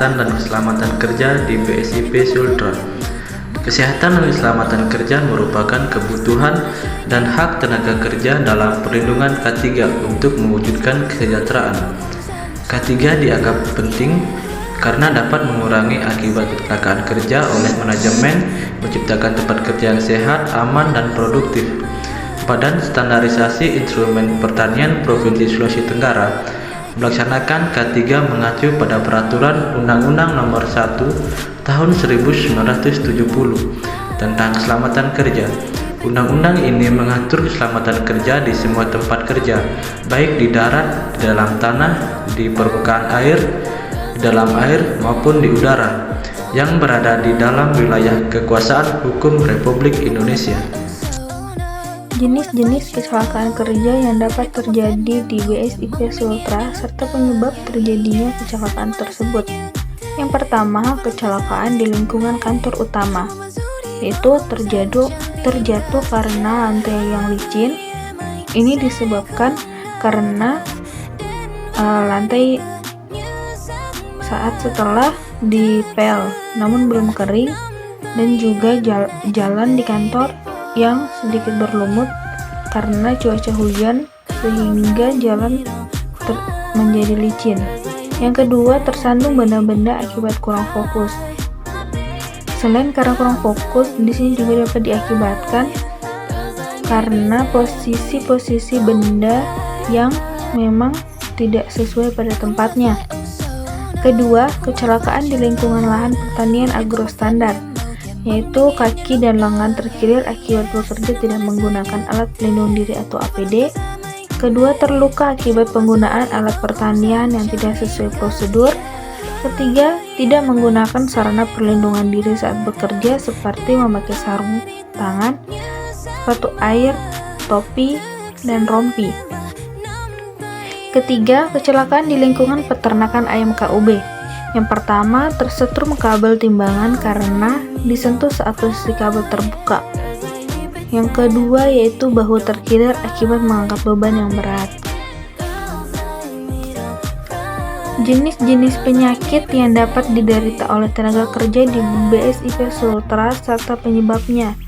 Kesehatan dan Keselamatan Kerja di BSIP Sultra. Kesehatan dan keselamatan kerja merupakan kebutuhan dan hak tenaga kerja dalam perlindungan K3 untuk mewujudkan kesejahteraan. K3 dianggap penting karena dapat mengurangi akibat kecelakaan kerja oleh manajemen, menciptakan tempat kerja yang sehat, aman, dan produktif. Badan Standarisasi Instrumen Pertanian Provinsi Sulawesi Tenggara melaksanakan K3 mengacu pada Peraturan Undang-Undang Nomor 1 Tahun 1970 tentang keselamatan kerja. Undang-undang ini mengatur keselamatan kerja di semua tempat kerja, baik di darat, di dalam tanah, di permukaan air, di dalam air maupun di udara, yang berada di dalam wilayah kekuasaan hukum Republik Indonesia. Jenis-jenis kecelakaan kerja yang dapat terjadi di BSIP Sultra serta penyebab terjadinya kecelakaan tersebut. Yang pertama, kecelakaan di lingkungan kantor utama, yaitu terjatuh karena lantai yang licin. Ini disebabkan karena lantai saat setelah dipel namun belum kering, dan juga jalan di kantor yang sedikit berlumut karena cuaca hujan sehingga jalan menjadi licin. Yang kedua, tersandung benda-benda akibat kurang fokus. Selain karena kurang fokus, di sini juga dapat diakibatkan karena posisi-posisi benda yang memang tidak sesuai pada tempatnya. Kedua, kecelakaan di lingkungan lahan pertanian agrostandar, yaitu kaki dan lengan terkilir akibat bekerja tidak menggunakan alat pelindung diri atau APD. Kedua, terluka akibat penggunaan alat pertanian yang tidak sesuai prosedur. Ketiga, tidak menggunakan sarana perlindungan diri saat bekerja seperti memakai sarung tangan, sepatu air, topi, dan rompi. Ketiga, kecelakaan di lingkungan peternakan ayam KUB. Yang pertama, tersetrum kabel timbangan karena disentuh saat posisi kabel terbuka. Yang kedua yaitu bahu terkilir akibat mengangkat beban yang berat. Jenis-jenis penyakit yang dapat diderita oleh tenaga kerja di BSIP Sultra serta penyebabnya.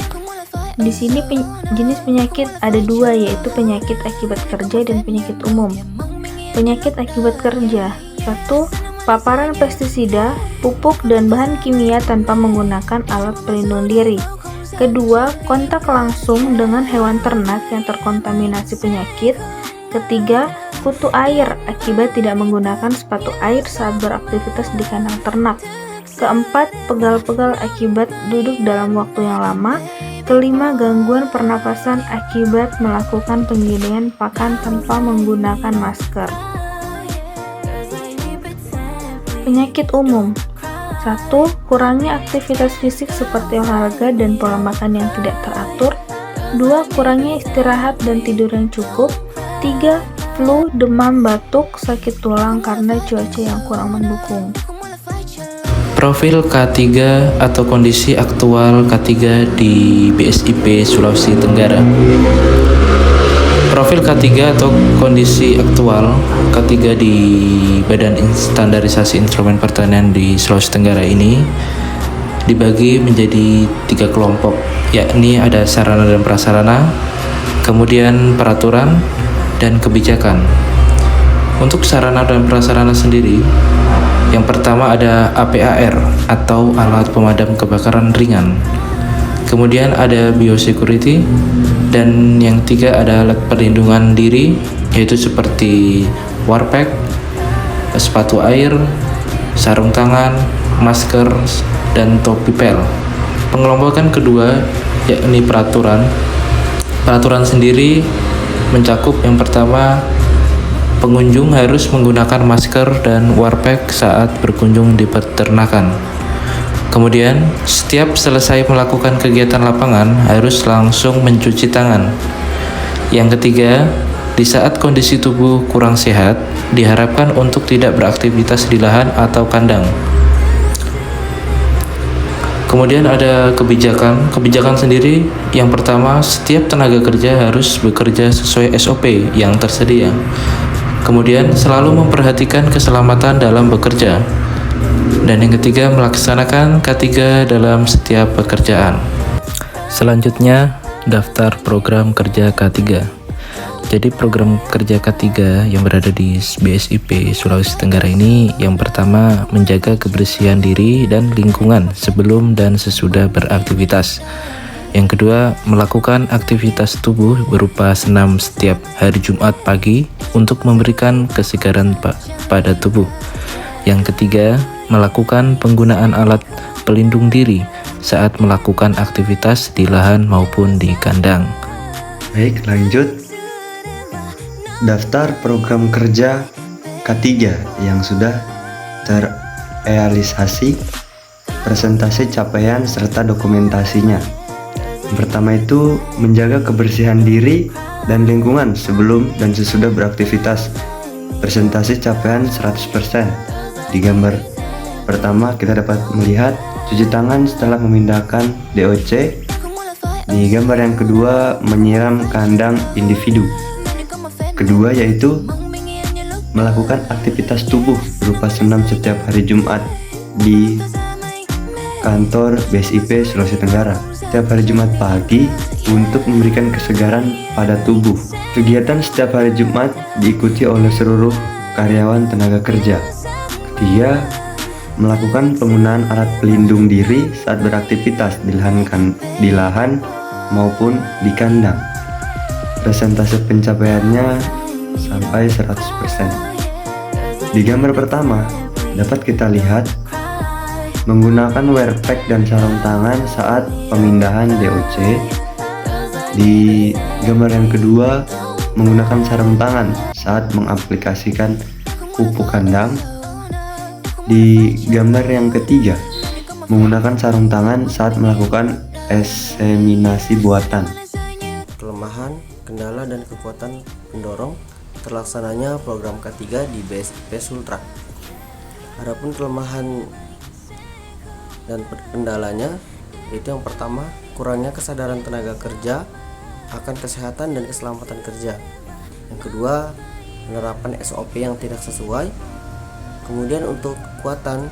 Di sini jenis penyakit ada dua, yaitu penyakit akibat kerja dan penyakit umum. Penyakit akibat kerja: 1. Paparan pestisida, pupuk, dan bahan kimia tanpa menggunakan alat pelindung diri. Kedua, kontak langsung dengan hewan ternak yang terkontaminasi penyakit. Ketiga, kutu air akibat tidak menggunakan sepatu air saat beraktivitas di kandang ternak. Keempat, pegal-pegal akibat duduk dalam waktu yang lama. Kelima, gangguan pernapasan akibat melakukan penggilingan pakan tanpa menggunakan masker. Penyakit umum: 1. Kurangnya aktivitas fisik seperti olahraga dan pola makan yang tidak teratur. 2. Kurangnya istirahat dan tidur yang cukup. 3. Flu, demam, batuk, sakit tulang karena cuaca yang kurang mendukung. Profil K3 atau kondisi aktual K3 di BSIP Sulawesi Tenggara. Profil K3 atau kondisi aktual K3 di Badan Standarisasi Instrumen Pertanian di Sulawesi Tenggara ini dibagi menjadi 3 kelompok, yakni ada sarana dan prasarana, kemudian peraturan, dan kebijakan. Untuk sarana dan prasarana sendiri, yang pertama ada APAR atau alat pemadam kebakaran ringan. Kemudian ada biosecurity, dan yang tiga ada alat perlindungan diri, yaitu seperti warpack, sepatu air, sarung tangan, masker, dan topi pel. Pengelompokan kedua yakni peraturan. Peraturan sendiri mencakup yang pertama, pengunjung harus menggunakan masker dan warpack saat berkunjung di peternakan. Kemudian, setiap selesai melakukan kegiatan lapangan harus langsung mencuci tangan. Yang ketiga, di saat kondisi tubuh kurang sehat, diharapkan untuk tidak beraktivitas di lahan atau kandang. Kemudian ada kebijakan. Kebijakan sendiri, yang pertama, setiap tenaga kerja harus bekerja sesuai SOP yang tersedia. Kemudian, selalu memperhatikan keselamatan dalam bekerja. Dan yang ketiga, melaksanakan K3 dalam setiap pekerjaan. Selanjutnya, daftar program kerja K3. Jadi program kerja K3 yang berada di BSIP Sulawesi Tenggara ini, yang pertama menjaga kebersihan diri dan lingkungan sebelum dan sesudah beraktivitas. Yang kedua, melakukan aktivitas tubuh berupa senam setiap hari Jumat pagi untuk memberikan kesegaran pada tubuh. Yang ketiga, melakukan penggunaan alat pelindung diri saat melakukan aktivitas di lahan maupun di kandang. Baik, lanjut. Daftar program kerja K3 yang sudah terrealisasi, presentasi capaian serta dokumentasinya. Yang pertama itu menjaga kebersihan diri dan lingkungan sebelum dan sesudah beraktivitas. Presentasi capaian 100%. Di gambar pertama kita dapat melihat cuci tangan setelah memindahkan DOC. Di gambar yang kedua menyiram kandang individu. Kedua yaitu melakukan aktivitas tubuh berupa senam setiap hari Jumat di kantor BSIP Sulawesi Tenggara setiap hari Jumat pagi untuk memberikan kesegaran pada tubuh. Kegiatan setiap hari Jumat diikuti oleh seluruh karyawan tenaga kerja. Ketiga, melakukan penggunaan alat pelindung diri saat beraktivitas di lahan maupun di kandang. Presentase pencapaiannya sampai 100%. Di gambar pertama dapat kita lihat menggunakan wear pack dan sarung tangan saat pemindahan DOC. Di gambar yang kedua menggunakan sarung tangan saat mengaplikasikan pupuk kandang. Di gambar yang ketiga menggunakan sarung tangan saat melakukan inseminasi buatan. Kelemahan, kendala, dan kekuatan pendorong terlaksananya program K3 di BSIP Sultra. Adapun kelemahan dan kendalanya yaitu yang pertama, kurangnya kesadaran tenaga kerja akan kesehatan dan keselamatan kerja. Yang kedua, penerapan SOP yang tidak sesuai. Kemudian untuk kekuatan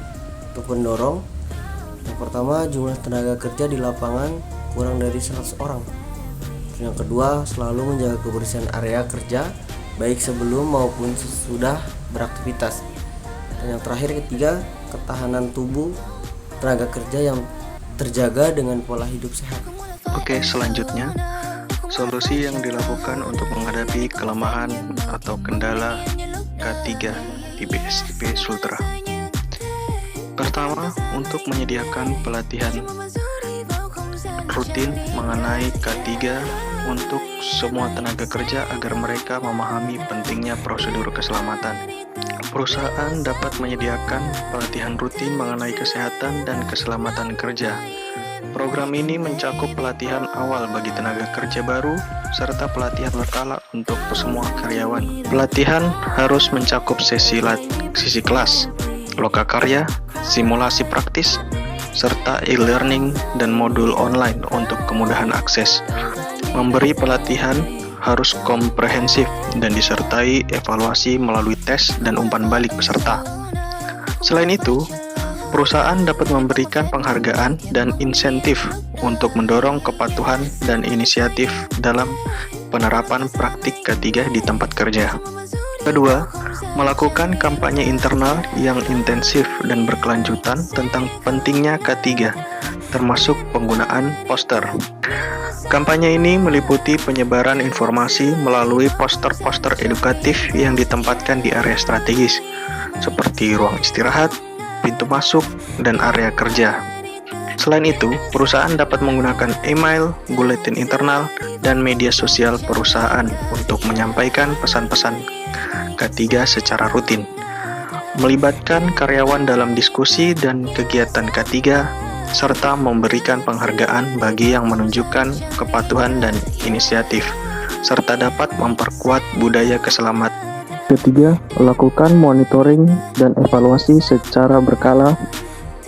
untuk pendorong, yang pertama jumlah tenaga kerja di lapangan kurang dari 100 orang. Yang kedua, selalu menjaga kebersihan area kerja baik sebelum maupun sesudah beraktivitas. Dan yang terakhir ketiga, ketahanan tubuh tenaga kerja yang terjaga dengan pola hidup sehat. Oke, selanjutnya solusi yang dilakukan untuk menghadapi kelemahan atau kendala K3 di BSIP Sultra. Pertama, untuk menyediakan pelatihan rutin mengenai K3 untuk semua tenaga kerja agar mereka memahami pentingnya prosedur keselamatan. Perusahaan dapat menyediakan pelatihan rutin mengenai kesehatan dan keselamatan kerja. Program ini mencakup pelatihan awal bagi tenaga kerja baru serta pelatihan berkala untuk semua karyawan. Pelatihan harus mencakup sesi kelas, lokakarya, simulasi praktis, serta e-learning dan modul online untuk kemudahan akses. Memberi pelatihan harus komprehensif dan disertai evaluasi melalui tes dan umpan balik peserta. Selain itu, perusahaan dapat memberikan penghargaan dan insentif untuk mendorong kepatuhan dan inisiatif dalam penerapan praktik K3 di tempat kerja. Kedua, melakukan kampanye internal yang intensif dan berkelanjutan tentang pentingnya K3, termasuk penggunaan poster. Kampanye ini meliputi penyebaran informasi melalui poster-poster edukatif yang ditempatkan di area strategis, seperti ruang istirahat, pintu masuk, dan area kerja. Selain itu, perusahaan dapat menggunakan email, buletin internal, dan media sosial perusahaan untuk menyampaikan pesan-pesan K3 secara rutin. Melibatkan karyawan dalam diskusi dan kegiatan K3, serta memberikan penghargaan bagi yang menunjukkan kepatuhan dan inisiatif, serta dapat memperkuat budaya keselamatan. Ketiga, lakukan monitoring dan evaluasi secara berkala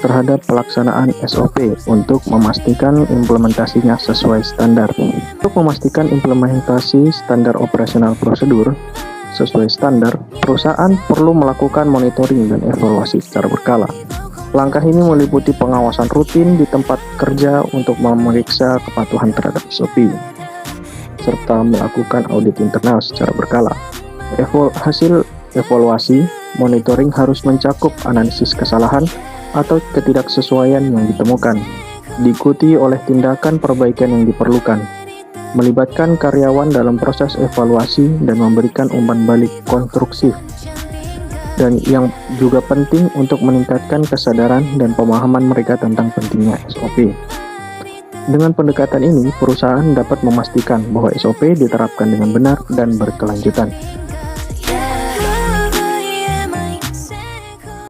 terhadap pelaksanaan SOP untuk memastikan implementasinya sesuai standar. Untuk memastikan implementasi standar operasional prosedur sesuai standar, perusahaan perlu melakukan monitoring dan evaluasi secara berkala. Langkah ini meliputi pengawasan rutin di tempat kerja untuk memeriksa kepatuhan terhadap SOP, serta melakukan audit internal secara berkala. Hasil evaluasi monitoring harus mencakup analisis kesalahan atau ketidaksesuaian yang ditemukan, diikuti oleh tindakan perbaikan yang diperlukan, melibatkan karyawan dalam proses evaluasi dan memberikan umpan balik konstruksif, dan yang juga penting untuk meningkatkan kesadaran dan pemahaman mereka tentang pentingnya SOP. Dengan pendekatan ini, perusahaan dapat memastikan bahwa SOP diterapkan dengan benar dan berkelanjutan.